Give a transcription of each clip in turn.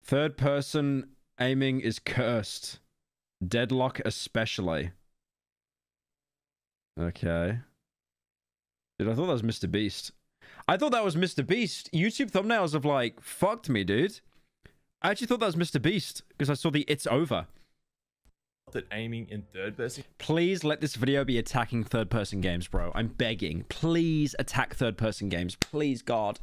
Third person aiming is cursed. Deadlock especially. Okay. Dude, I thought that was Mr. Beast. I thought that was Mr. Beast. YouTube thumbnails have like fucked me, dude. I actually thought that was Mr. Beast because I saw the "it's over." That aiming in third person. Please let this video be attacking third person games, bro. I'm begging. Please attack third person games. Please, God.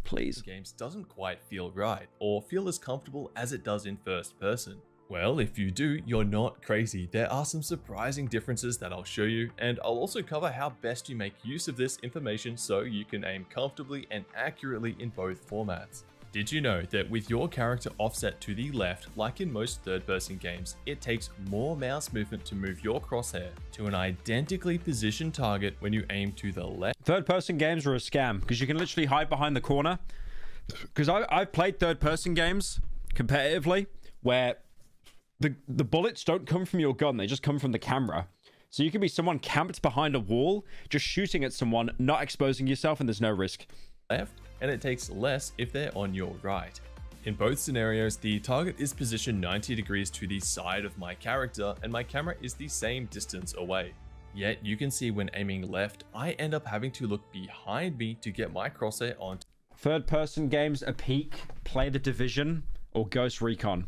Please. Games doesn't quite feel right or feel as comfortable as it does in first person. Well, if you do, you're not crazy. There are some surprising differences that I'll show you, and I'll also cover how best you make use of this information so you can aim comfortably and accurately in both formats. Did you know that with your character offset to the left, like in most third-person games, it takes more mouse movement to move your crosshair to an identically positioned target when you aim to the left? Third-person games are a scam because you can literally hide behind the corner. Because I've played third-person games competitively where the bullets don't come from your gun, they just come from the camera. So you can be someone camped behind a wall, just shooting at someone, not exposing yourself, and there's no risk. Left, and it takes less if they're on your right. In both scenarios, the target is positioned 90 degrees to the side of my character, and my camera is the same distance away. Yet you can see when aiming left, I end up having to look behind me to get my crosshair on. Third-person games are peak. Play The Division or Ghost Recon.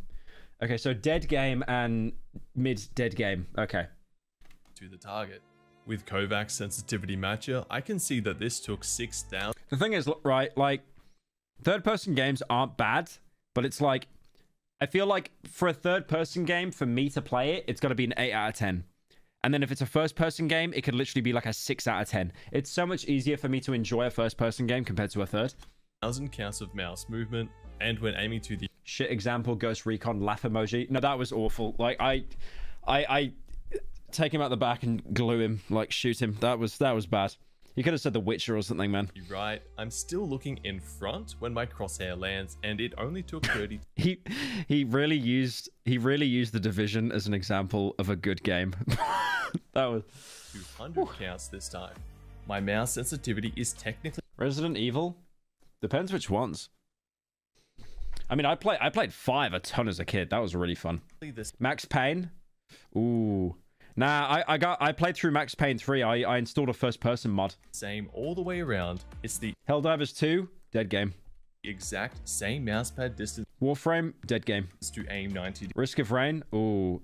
Okay, so dead game and mid-dead game. Okay. To the target. With Kovacs sensitivity matcher, I can see that this took 6,000. The thing is, right, like, third-person games aren't bad, but it's like, I feel like for a third-person game, for me to play it, it's got to be an 8 out of 10. And then if it's a first-person game, it could literally be like a 6 out of 10. It's so much easier for me to enjoy a first-person game compared to a third. 1,000 counts of mouse movement, and when aiming to the shit example, Ghost Recon laugh emoji. No, that was awful. Like, I take him out the back and glue him, like shoot him. That was bad. You could have said The Witcher or something, man. Right, I'm still looking in front when my crosshair lands, and it only took 30. he really used The Division as an example of a good game. That was 200 counts this time. My mouse sensitivity is technically Resident Evil. Depends which ones. I mean, I played 5 a ton as a kid. That was really fun. This Max Payne. Ooh. Nah, I played through Max Payne 3. I installed a first-person mod. Same all the way around. It's the Helldivers 2, dead game. Exact same mousepad distance. Warframe, dead game. To aim 90. Risk of Rain. Ooh.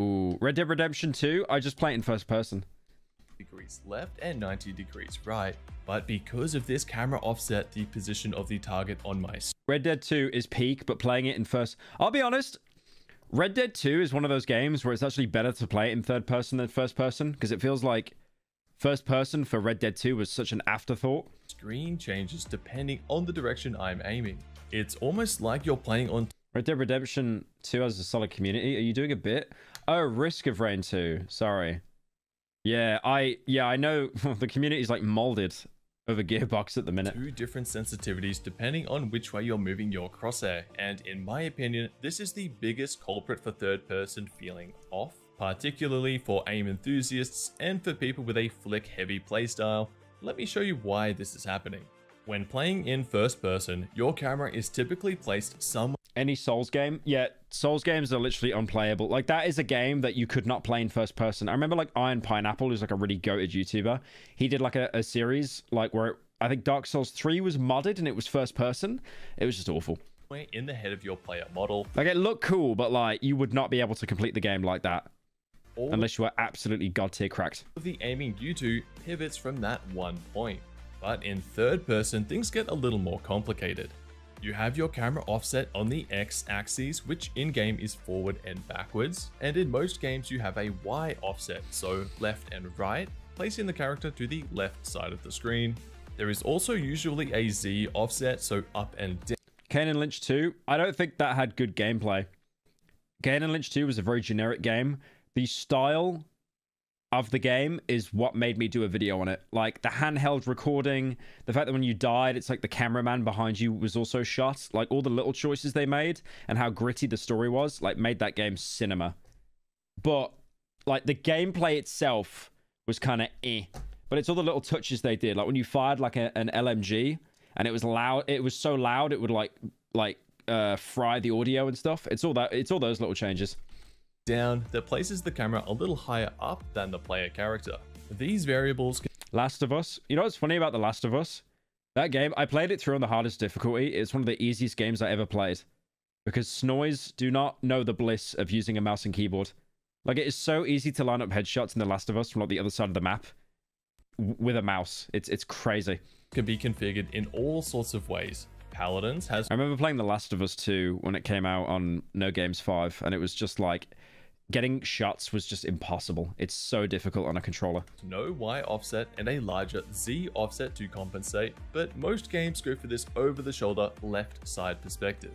Ooh. Red Dead Redemption 2. I just play it in first person. Degrees left and 90 degrees right. But because of this camera offset, the position of the target on my Red Dead 2 is peak, but playing it in first. I'll be honest. Red Dead 2 is one of those games where it's actually better to play it in third person than first person because it feels like first person for Red Dead 2 was such an afterthought. Screen changes depending on the direction I'm aiming. It's almost like you're playing on Red Dead Redemption 2 has a solid community. Are you doing a bit? Oh, Risk of Rain 2. Sorry. Yeah, I know the community is like molded over Gearbox at the minute. 2 different sensitivities depending on which way you're moving your crosshair, and in my opinion, this is the biggest culprit for third person feeling off, particularly for aim enthusiasts and for people with a flick heavy playstyle. Let me show you why this is happening. When playing in first person, your camera is typically placed somewhere. Any Souls game? Yeah, Souls games are literally unplayable. Like, that is a game that you could not play in first person. I remember, like, Iron Pineapple, who's like a really goated YouTuber. He did like a series, like, where I think Dark Souls 3 was modded and it was first person. It was just awful. In the head of your player model. Like, it looked cool, but like, you would not be able to complete the game like that. Unless you were absolutely god tier cracked. The aiming you do pivots from that one point. But in third person, things get a little more complicated. You have your camera offset on the X-axis, which in-game is forward and backwards, and in most games you have a Y offset, so left and right, placing the character to the left side of the screen. There is also usually a Z offset, so up and down. Kane and Lynch 2, I don't think that had good gameplay. Kane and Lynch 2 was a very generic game. The style of the game is what made me do a video on it. Like the handheld recording, the fact that when you died, it's like the cameraman behind you was also shot. Like all the little choices they made and how gritty the story was, like made that game cinema. But like the gameplay itself was kind of eh. But it's all the little touches they did. Like when you fired like an LMG and it was loud, it was so loud it would like fry the audio and stuff. It's all those little changes. Down that places the camera a little higher up than the player character. These variables can... Last of Us. You know what's funny about The Last of Us? That game, I played it through on the hardest difficulty. It's one of the easiest games I ever played. Because Snoys do not know the bliss of using a mouse and keyboard. Like, it is so easy to line up headshots in The Last of Us from like the other side of the map with a mouse. It's crazy. Can be configured in all sorts of ways. Paladins has... I remember playing The Last of Us 2 when it came out on No Games 5, and it was just like... Getting shots was just impossible. It's so difficult on a controller. No Y offset and a larger Z offset to compensate, but most games go for this over-the-shoulder left side perspective.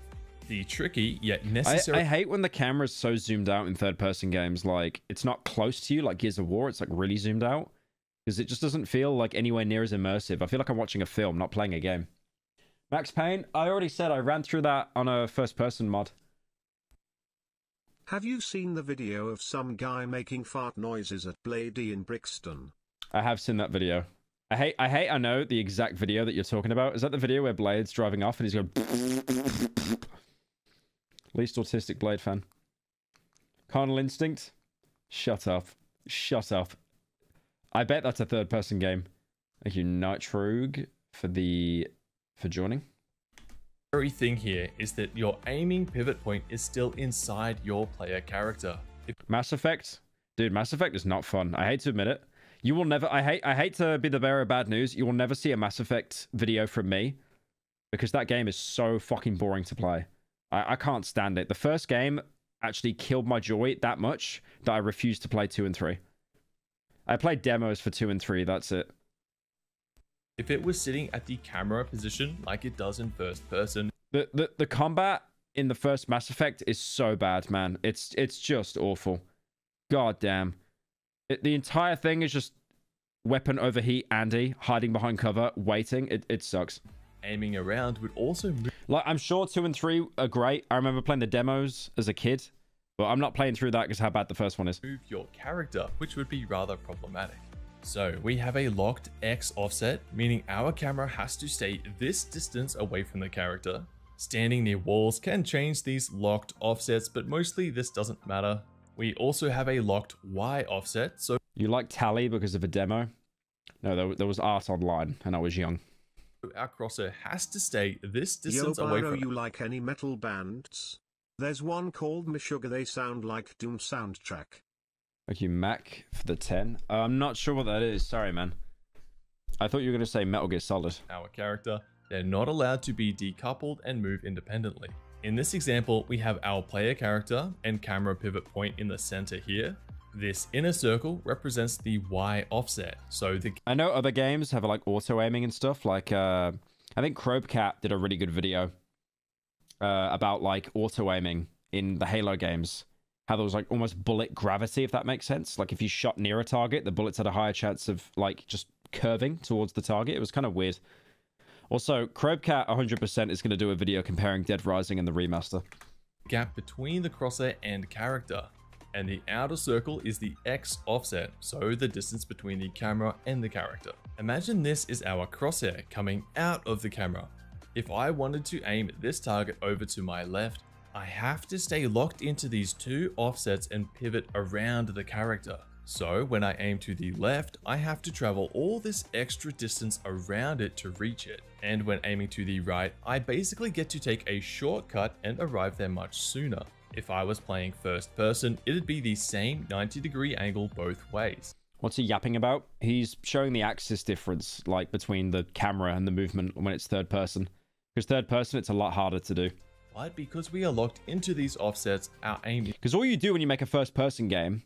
The tricky yet necessary... I hate when the camera's so zoomed out in third-person games. Like, it's not close to you like Gears of War. It's like really zoomed out. Because it just doesn't feel like anywhere near as immersive. I feel like I'm watching a film, not playing a game. Max Payne, I already said I ran through that on a first-person mod. Have you seen the video of some guy making fart noises at Blady in Brixton? I have seen that video. I know the exact video that you're talking about. Is that the video where Blade's driving off and he's going... Least autistic Blade fan. Carnal Instinct? Shut up. Shut up. I bet that's a third-person game. Thank you, Nitroog, for joining. The thing here is that your aiming pivot point is still inside your player character. Mass Effect? Dude, Mass Effect is not fun. I hate to admit it. You will never... I hate to be the bearer of bad news. You will never see a Mass Effect video from me. Because that game is so fucking boring to play. I can't stand it. The first game actually killed my joy that much that I refused to play 2 and 3. I played demos for 2 and 3, that's it. If it was sitting at the camera position like it does in first person. The combat in the first Mass Effect is so bad, man. It's just awful. God damn. The entire thing is just weapon overheat Andy, hiding behind cover, waiting. It sucks. Aiming around would also move. Like, I'm sure 2 and 3 are great. I remember playing the demos as a kid. But I'm not playing through that because how bad the first one is. Move your character, which would be rather problematic. So we have a locked X offset, meaning our camera has to stay this distance away from the character. Standing near walls can change these locked offsets, but mostly this doesn't matter. We also have a locked Y offset, so... You like Tally because of a demo? No, there was art online, and I was young. Our crosshair has to stay this distance away from... you like any metal bands? There's one called Meshuggah, they sound like Doom soundtrack. Thank you, Mac, for the 10. I'm not sure what that is. Sorry, man. I thought you were going to say Metal Gear Solid. Our character, they're not allowed to be decoupled and move independently. In this example, we have our player character and camera pivot point in the center here. This inner circle represents the Y offset. So I know other games have like auto aiming and stuff. Like, I think Crobecat did a really good video about like auto aiming in the Halo games. How there was like almost bullet gravity, if that makes sense. Like if you shot near a target, the bullets had a higher chance of like just curving towards the target. It was kind of weird. Also, Crobecat 100% is going to do a video comparing Dead Rising and the remaster. Gap between the crosshair and character. And the outer circle is the X offset, so the distance between the camera and the character. Imagine this is our crosshair coming out of the camera. If I wanted to aim this target over to my left, I have to stay locked into these two offsets and pivot around the character. So when I aim to the left, I have to travel all this extra distance around it to reach it. And when aiming to the right, I basically get to take a shortcut and arrive there much sooner. If I was playing first person, it'd be the same 90-degree angle both ways. What's he yapping about? He's showing the axis difference, like between the camera and the movement when it's third person. Because third person, it's a lot harder to do. But because we are locked into these offsets, our aim... Because all you do when you make a first person game,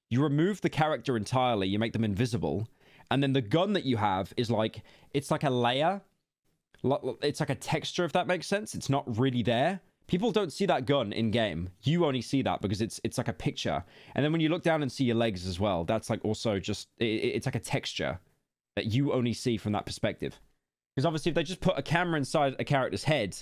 you remove the character entirely, you make them invisible, and then the gun that you have is like, it's like a layer. It's like a texture, if that makes sense. It's not really there. People don't see that gun in game. You only see that because it's like a picture. And then when you look down and see your legs as well, that's like also just, it's like a texture that you only see from that perspective. Because obviously if they just put a camera inside a character's head,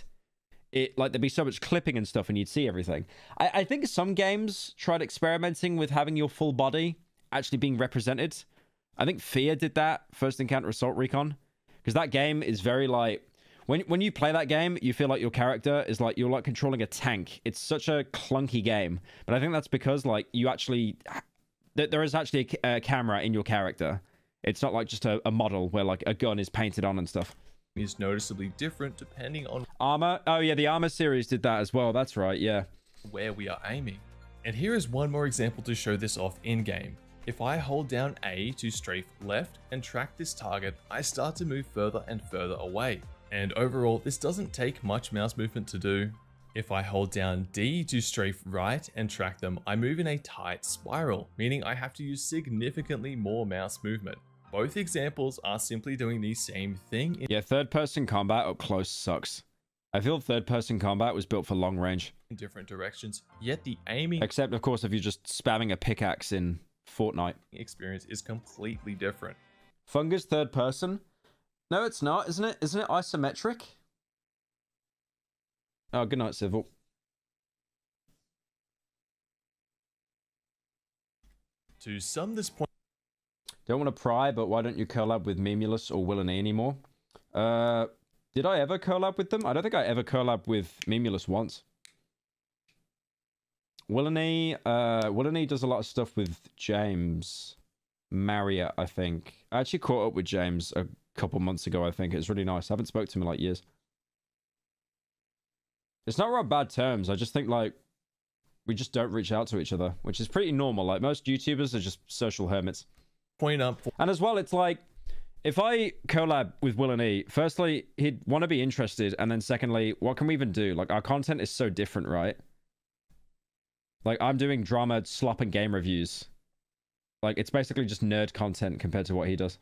there'd be so much clipping and stuff and you'd see everything. I think some games tried experimenting with having your full body actually being represented. I think Fear did that, First Encounter Assault Recon. Because that game is very like, When you play that game, you feel like your character is like you're like controlling a tank. It's such a clunky game, but I think that's because like you actually there is actually a camera in your character. It's not like just a model where like a gun is painted on and stuff. Is noticeably different depending on armor. Oh yeah, the armor series did that as well. That's right. Yeah. Where we are aiming. And here is one more example to show this off in game. If I hold down A to strafe left and track this target, I start to move further and further away. And overall, this doesn't take much mouse movement to do. If I hold down D to strafe right and track them, I move in a tight spiral, meaning I have to use significantly more mouse movement. Both examples are simply doing the same thing. Yeah, third-person combat up close sucks. I feel third-person combat was built for long range. In different directions, yet the aiming... Except, of course, if you're just spamming a pickaxe in Fortnite. ...experience is completely different. Fungus third-person? No, it's not, isn't it? Isn't it isometric? Oh, good night, Civil. To sum this point... Don't want to pry, but why don't you collab with Memulus or Willany anymore? Did I ever collab with them? I don't think I ever collab with Memulus once. Willany does a lot of stuff with James Marriott, I think. I actually caught up with James a couple months ago, I think. It's really nice. I haven't spoken to him in like years. It's not we're on bad terms. I just think like we just don't reach out to each other, which is pretty normal. Like most YouTubers are just social hermits. And as well, it's like, if I collab with Willany, firstly, he'd want to be interested, and then secondly, what can we even do? Like, our content is so different, right? Like, I'm doing drama, slop, and game reviews. Like, it's basically just nerd content compared to what he does.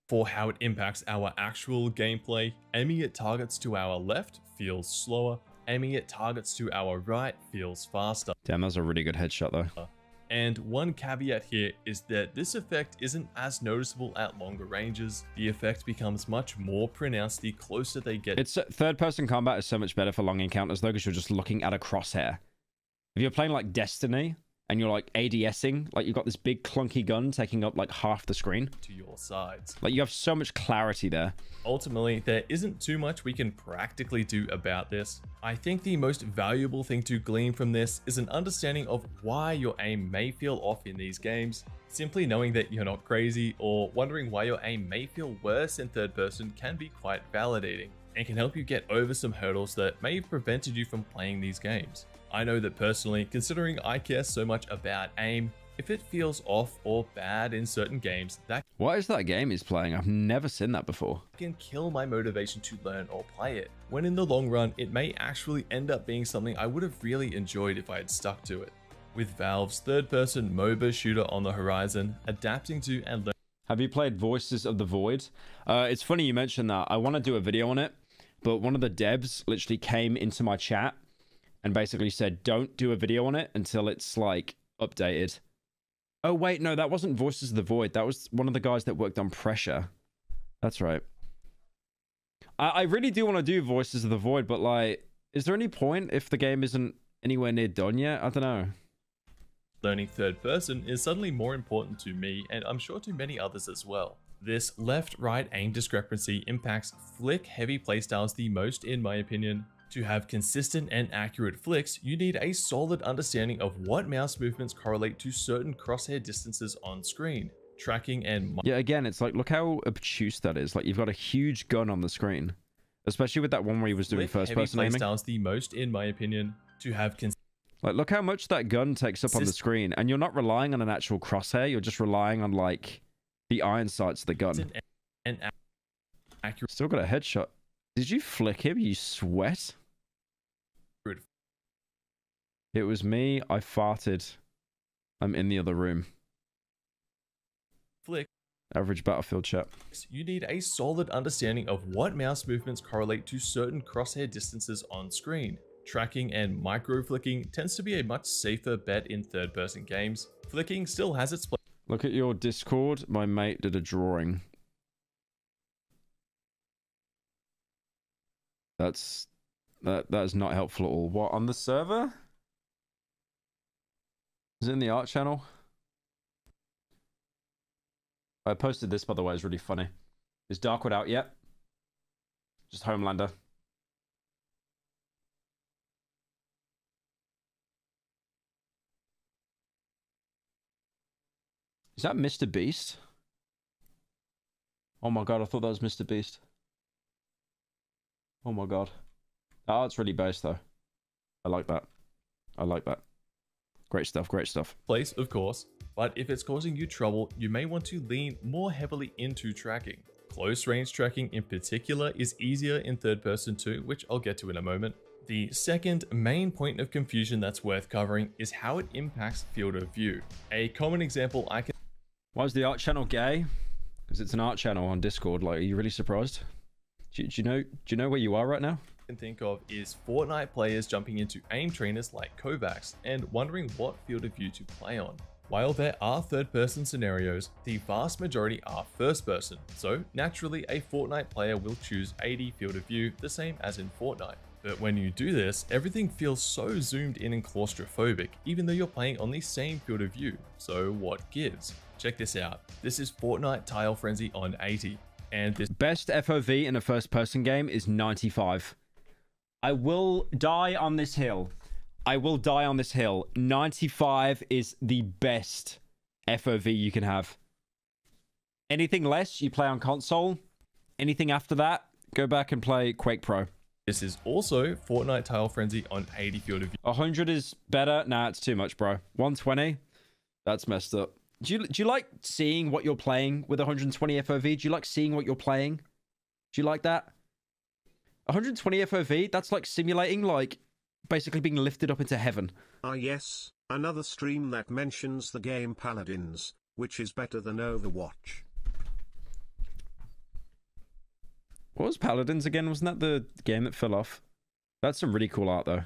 For how it impacts our actual gameplay, aiming at targets to our left feels slower, aiming at targets to our right feels faster. Damn, that was a really good headshot, though. And one caveat here is that this effect isn't as noticeable at longer ranges. The effect becomes much more pronounced the closer they get. It's third-person combat is so much better for long encounters though, because you're just looking at a crosshair. If you're playing like Destiny and you're like ADSing, like you've got this big clunky gun taking up like half the screen to your sides. Like you have so much clarity there. Ultimately, there isn't too much we can practically do about this. I think the most valuable thing to glean from this is an understanding of why your aim may feel off in these games. Simply knowing that you're not crazy or wondering why your aim may feel worse in third person can be quite validating and can help you get over some hurdles that may have prevented you from playing these games. I know that personally, considering I care so much about aim, if it feels off or bad in certain games, that what is that game he's playing? I've never seen that before. Can kill my motivation to learn or play it, when in the long run, it may actually end up being something I would have really enjoyed if I had stuck to it. With Valve's third-person MOBA shooter on the horizon, adapting to and learning. Have you played Voices of the Void? It's funny you mentioned that. I want to do a video on it, but one of the devs literally came into my chat and basically said, don't do a video on it until it's like updated. Oh, wait, no, that wasn't Voices of the Void. That was one of the guys that worked on Pressure. That's right. I really do want to do Voices of the Void, but like, is there any point if the game isn't anywhere near done yet? I don't know. Learning third person is suddenly more important to me, and I'm sure to many others as well. This left-right aim discrepancy impacts flick-heavy playstyles the most in my opinion. To have consistent and accurate flicks, you need a solid understanding of what mouse movements correlate to certain crosshair distances on screen. Tracking and... Yeah, again, it's like, look how obtuse that is. Like, you've got a huge gun on the screen. Especially with that one where he was doing first-person aiming. Playstyles the most, in my opinion, to have... Like, look how much that gun takes up on the screen. And you're not relying on an actual crosshair. You're just relying on, like, the iron sights of the gun. And accurate. Still got a headshot. Did you flick him, you sweat? It was me. I farted. I'm in the other room. Flick. Average Battlefield chat. You need a solid understanding of what mouse movements correlate to certain crosshair distances on screen. Tracking and micro flicking tends to be a much safer bet in third-person games. Flicking still has its place. Look at your Discord. My mate did a drawing. That is not helpful at all. What, on the server? Is it in the art channel? I posted this, by the way. It's really funny. Is Darkwood out yet? Just Homelander. Is that Mr. Beast? Oh my god, I thought that was Mr. Beast. Oh my god. Oh, it's really based though. I like that. I like that. Great stuff, great stuff. Place, of course, but if it's causing you trouble, you may want to lean more heavily into tracking. Close range tracking in particular is easier in third person too, which I'll get to in a moment. The second main point of confusion that's worth covering is how it impacts field of view. A common example I can... Why is the art channel gay? Because it's an art channel on Discord. Like, are you really surprised? Do you know where you are right now? Can think of is Fortnite players jumping into aim trainers like Kovacs and wondering what field of view to play on. While there are third-person scenarios, the vast majority are first-person, so naturally a Fortnite player will choose 80 field of view, the same as in Fortnite. But when you do this, everything feels so zoomed in and claustrophobic, even though you're playing on the same field of view. So what gives? Check this out. This is Fortnite Tile Frenzy on 80, and this best FOV in a first-person game is 95. I will die on this hill. I will die on this hill. 95 is the best FOV you can have. Anything less, you play on console. Anything after that, go back and play Quake Pro. This is also Fortnite Tile Frenzy on 80 field of view. 100 is better. Nah, it's too much, bro. 120, that's messed up. Do you like seeing what you're playing with 120 FOV? Do you like seeing what you're playing? Do you like that? 120 FOV, that's like simulating, like, basically being lifted up into heaven. Ah yes, another stream that mentions the game Paladins, which is better than Overwatch. What was Paladins again? Wasn't that the game that fell off? That's some really cool art, though.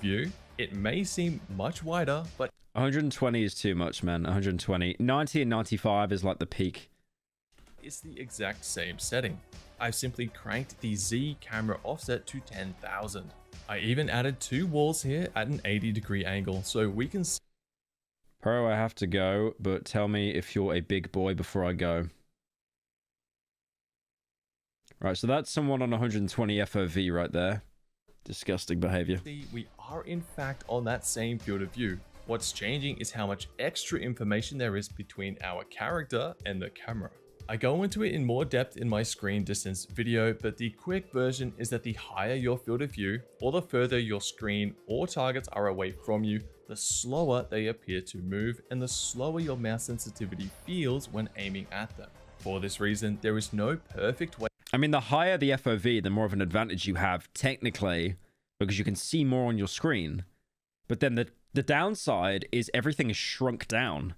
View, it may seem much wider, but 120 is too much, man. 120. 90 and 95 is like the peak. It's the exact same setting. I've simply cranked the Z camera offset to 10,000. I even added 2 walls here at an 80-degree angle, so we can see... Pro, I have to go, but tell me if you're a big boy before I go. Right, so that's someone on 120 FOV right there. Disgusting behavior. We are in fact on that same field of view. What's changing is how much extra information there is between our character and the camera. I go into it in more depth in my screen distance video, but the quick version is that the higher your field of view, or the further your screen or targets are away from you, the slower they appear to move and the slower your mouse sensitivity feels when aiming at them. For this reason, there is no perfect way. I mean, the higher the FOV, the more of an advantage you have, technically, because you can see more on your screen. But then the downside is everything is shrunk down.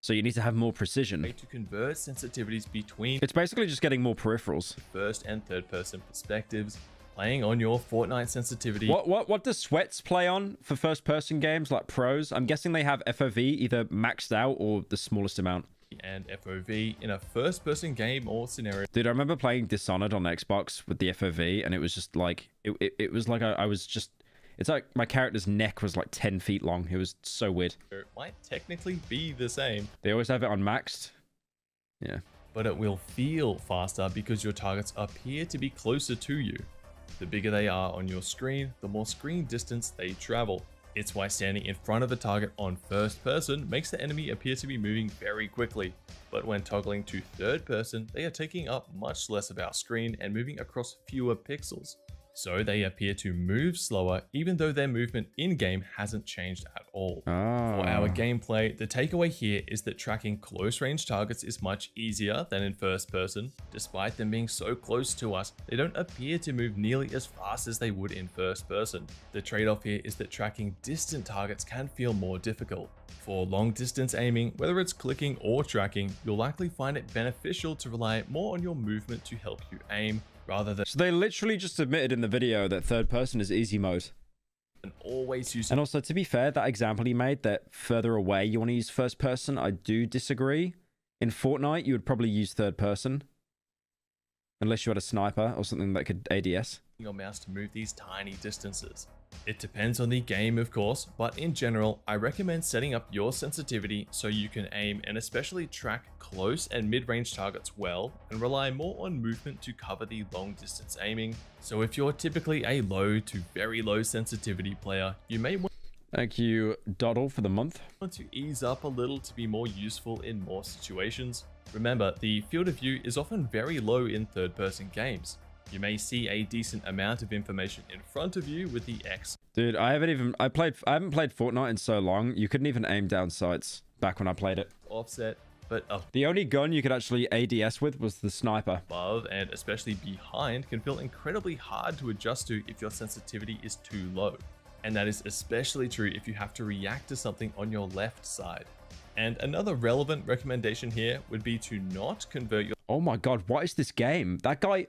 So you need to have more precision. To convert sensitivities between... It's basically just getting more peripherals. First and third person perspectives, playing on your Fortnite sensitivity. What does Sweats play on for first person games like pros? I'm guessing they have FOV either maxed out or the smallest amount. And FOV in a first person game or scenario. Dude, I remember playing Dishonored on Xbox with the FOV and it was just like, it was like I was just... It's like my character's neck was like 10 feet long. It was so weird. It might technically be the same. They always have it on maxed. Yeah. But it will feel faster because your targets appear to be closer to you. The bigger they are on your screen, the more screen distance they travel. It's why standing in front of a target on first person makes the enemy appear to be moving very quickly. But when toggling to third person, they are taking up much less of our screen and moving across fewer pixels. So they appear to move slower even though their movement in-game hasn't changed at all. For our gameplay, the takeaway here is that tracking close range targets is much easier than in first person. Despite them being so close to us, they don't appear to move nearly as fast as they would in first person. The trade-off here is that tracking distant targets can feel more difficult. For long distance aiming, whether it's clicking or tracking, you'll likely find it beneficial to rely more on your movement to help you aim, rather than... So they literally just admitted in the video that third person is easy mode. And always use... And also, to be fair, that example he made that further away you want to use first person, I do disagree. In Fortnite, you would probably use third person. Unless you had a sniper or something that could ADS. Your mouse to move these tiny distances. It depends on the game, of course, but in general, I recommend setting up your sensitivity so you can aim and especially track close and mid-range targets well, and rely more on movement to cover the long distance aiming. So if you're typically a low to very low sensitivity player, you may want... Thank you, Doddle, for the month. Want to ease up a little to be more useful in more situations? Remember, the field of view is often very low in third-person games. You may see a decent amount of information in front of you with the X. Dude, I haven't played Fortnite in so long. You couldn't even aim down sights back when I played it. Offset, but the only gun you could actually ADS with was the sniper. Above and especially behind can feel incredibly hard to adjust to if your sensitivity is too low. And that is especially true if you have to react to something on your left side. And another relevant recommendation here would be to not convert your... Oh my god, what is this game? That guy,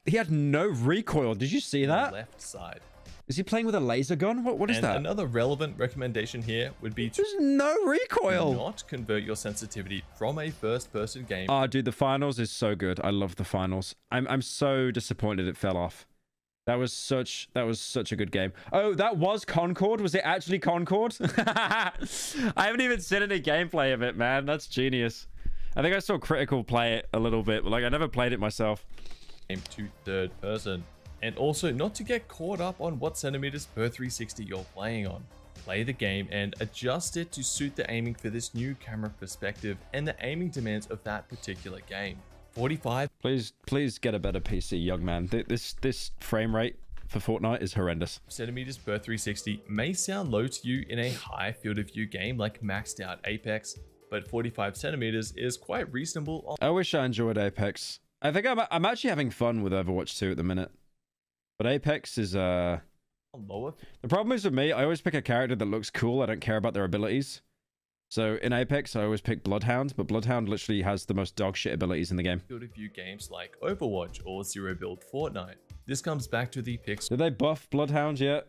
he had no recoil. Did you see that? Left side. Is he playing with a laser gun? What is that? Another relevant recommendation here would be to... There's no recoil. Not convert your sensitivity from a first-person game. Oh, dude, the finals is so good. I love the finals. I'm so disappointed it fell off. That was such a good game. Oh, that was Concord? Was it actually Concord? I haven't even seen any gameplay of it, man. That's genius. I think I saw Critical play it a little bit, but like I never played it myself. To third person. And also not to get caught up on what centimeters per 360 you're playing on. Play the game and adjust it to suit the aiming for this new camera perspective and the aiming demands of that particular game. 45. Please get a better PC, young man. This frame rate for Fortnite is horrendous. Centimeters per 360 may sound low to you in a high field of view game like maxed out Apex, but 45 centimeters is quite reasonable. I wish I enjoyed Apex. I think I'm actually having fun with Overwatch 2 at the minute. But Apex is lower. The problem is with me, I always pick a character that looks cool. I don't care about their abilities. So in Apex, I always pick Bloodhound, but Bloodhound literally has the most dog shit abilities in the game. Field of view games like Overwatch or Zero Build Fortnite. This comes back to the pixels. Did they buff Bloodhound yet?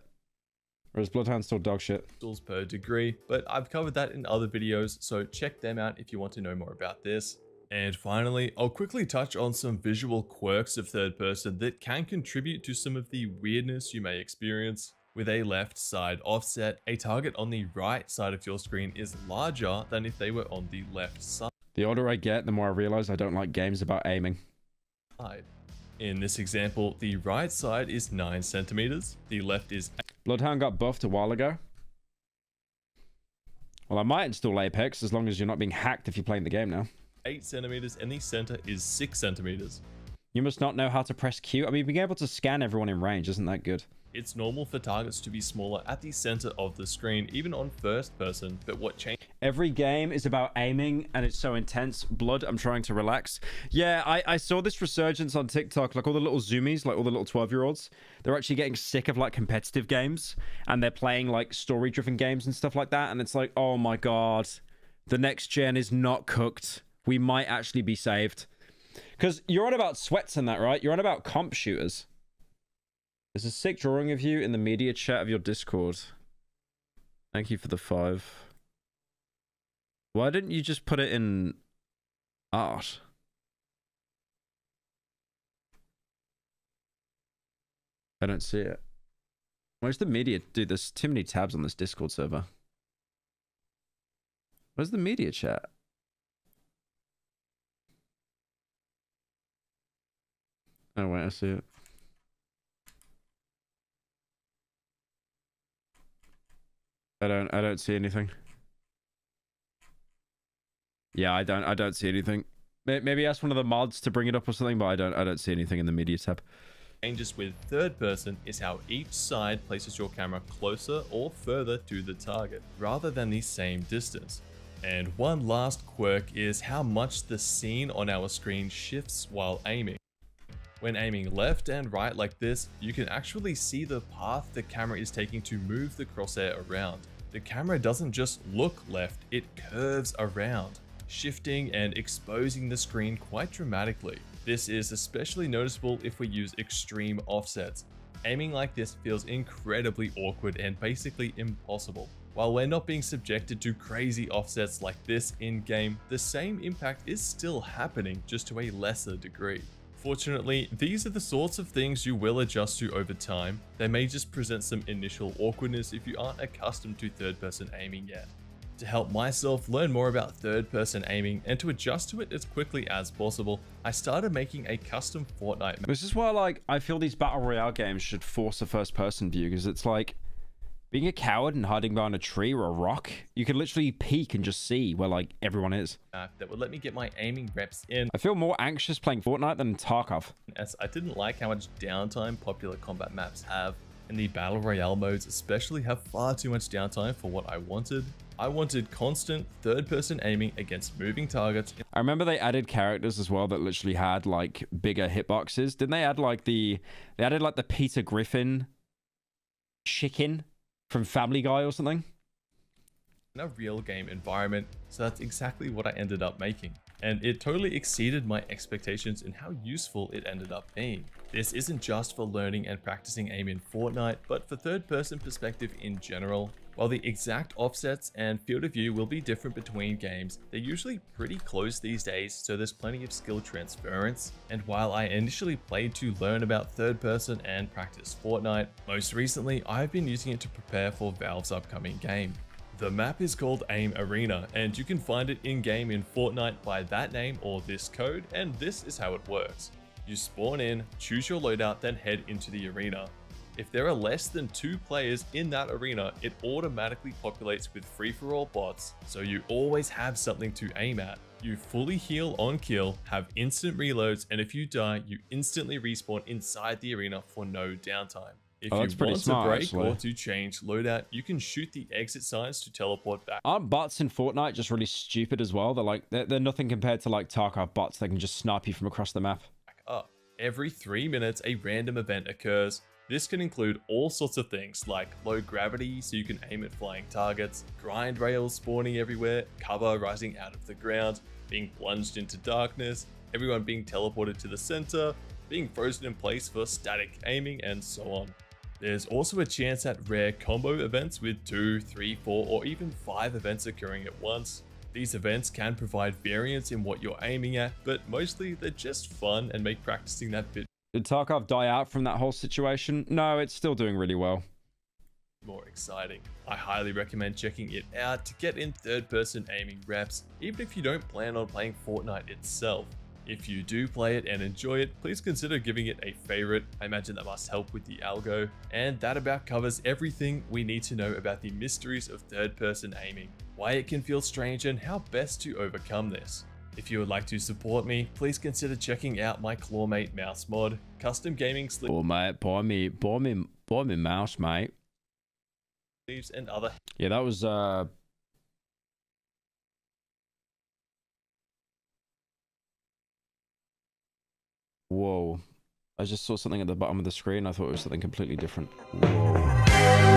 Or is Bloodhound still dog shit? Pixels per degree, but I've covered that in other videos, so check them out if you want to know more about this. And finally, I'll quickly touch on some visual quirks of third person that can contribute to some of the weirdness you may experience. With a left side offset, a target on the right side of your screen is larger than if they were on the left side. The older I get, the more I realize I don't like games about aiming. In this example, the right side is 9 centimeters, the left is... Bloodhound got buffed a while ago. Well, I might install Apex as long as you're not being hacked if you're playing the game now. 8 centimeters and the center is 6 centimeters. You must not know how to press Q. I mean, being able to scan everyone in range isn't that good. It's normal for targets to be smaller at the center of the screen, even on first person, but what changed? Every game is about aiming and it's so intense. Blood, I'm trying to relax. Yeah, I saw this resurgence on TikTok, like all the little zoomies, like all the little 12-year-olds. They're actually getting sick of like competitive games and they're playing like story-driven games and stuff like that. And it's like, oh my God, the next gen is not cooked. We might actually be saved. Because you're on about sweats and that, right? You're on about comp shooters. There's a sick drawing of you in the media chat of your Discord. Thank you for the 5. Why didn't you just put it in art? I don't see it. Where's the media? Dude, there's too many tabs on this Discord server. Where's the media chat? Oh wait, I see it. I don't see anything. Yeah, I don't see anything. Maybe ask one of the mods to bring it up or something, but I don't see anything in the media tab. Changes with third person is how each side places your camera closer or further to the target, rather than the same distance. And one last quirk is how much the scene on our screen shifts while aiming. When aiming left and right like this, you can actually see the path the camera is taking to move the crosshair around. The camera doesn't just look left, it curves around, shifting and exposing the screen quite dramatically. This is especially noticeable if we use extreme offsets. Aiming like this feels incredibly awkward and basically impossible. While we're not being subjected to crazy offsets like this in-game, the same impact is still happening, just to a lesser degree. Fortunately, these are the sorts of things you will adjust to over time. They may just present some initial awkwardness if you aren't accustomed to third-person aiming yet. To help myself learn more about third-person aiming and to adjust to it as quickly as possible, I started making a custom Fortnite map. This is why, like, I feel these Battle Royale games should force a first-person view, because it's like, Being a coward and hiding behind a tree or a rock, you can literally peek and just see where like everyone is. That would let me get my aiming reps in. I feel more anxious playing Fortnite than Tarkov. As I didn't like how much downtime popular combat maps have, and the battle royale modes especially have far too much downtime for what I wanted. I wanted constant third-person aiming against moving targets. I remember they added characters as well that literally had like bigger hitboxes. Didn't they add like they added like the Peter Griffin chicken from Family Guy or something? In a real game environment, so that's exactly what I ended up making. And it totally exceeded my expectations in how useful it ended up being. This isn't just for learning and practicing aim in Fortnite, but for third-person perspective in general. While the exact offsets and field of view will be different between games, they're usually pretty close these days, so there's plenty of skill transference. And while I initially played to learn about third person and practice Fortnite, most recently I've been using it to prepare for Valve's upcoming game. The map is called Aim Arena, and you can find it in-game in Fortnite by that name or this code, and this is how it works. You spawn in, choose your loadout, then head into the arena. If there are less than 2 players in that arena, it automatically populates with free-for-all bots, so you always have something to aim at. You fully heal on kill, have instant reloads, and if you die, you instantly respawn inside the arena for no downtime. If you want to break or to change loadout, you can shoot the exit signs to teleport back. Aren't bots in Fortnite just really stupid as well? They're nothing compared to like Tarkov bots. They can just snipe you from across the map. Up. Every 3 minutes, a random event occurs. This can include all sorts of things like low gravity so you can aim at flying targets, grind rails spawning everywhere, cover rising out of the ground, being plunged into darkness, everyone being teleported to the center, being frozen in place for static aiming, and so on. There's also a chance at rare combo events with 2, 3, 4, or even 5 events occurring at once. These events can provide variance in what you're aiming at, but mostly they're just fun and make practicing that bit. Did Tarkov die out from that whole situation? No, it's still doing really well. More exciting. I highly recommend checking it out to get in third-person aiming reps, even if you don't plan on playing Fortnite itself. If you do play it and enjoy it, please consider giving it a favorite. I imagine that must help with the algo. And that about covers everything we need to know about the mysteries of third-person aiming, why it can feel strange, and how best to overcome this. If you would like to support me, please consider checking out my Clawmate mouse mod, custom gaming sleeves. Oh mate, buy me mouse, mate. And other. Yeah, that was Whoa. I just saw something at the bottom of the screen. I thought it was something completely different. Whoa.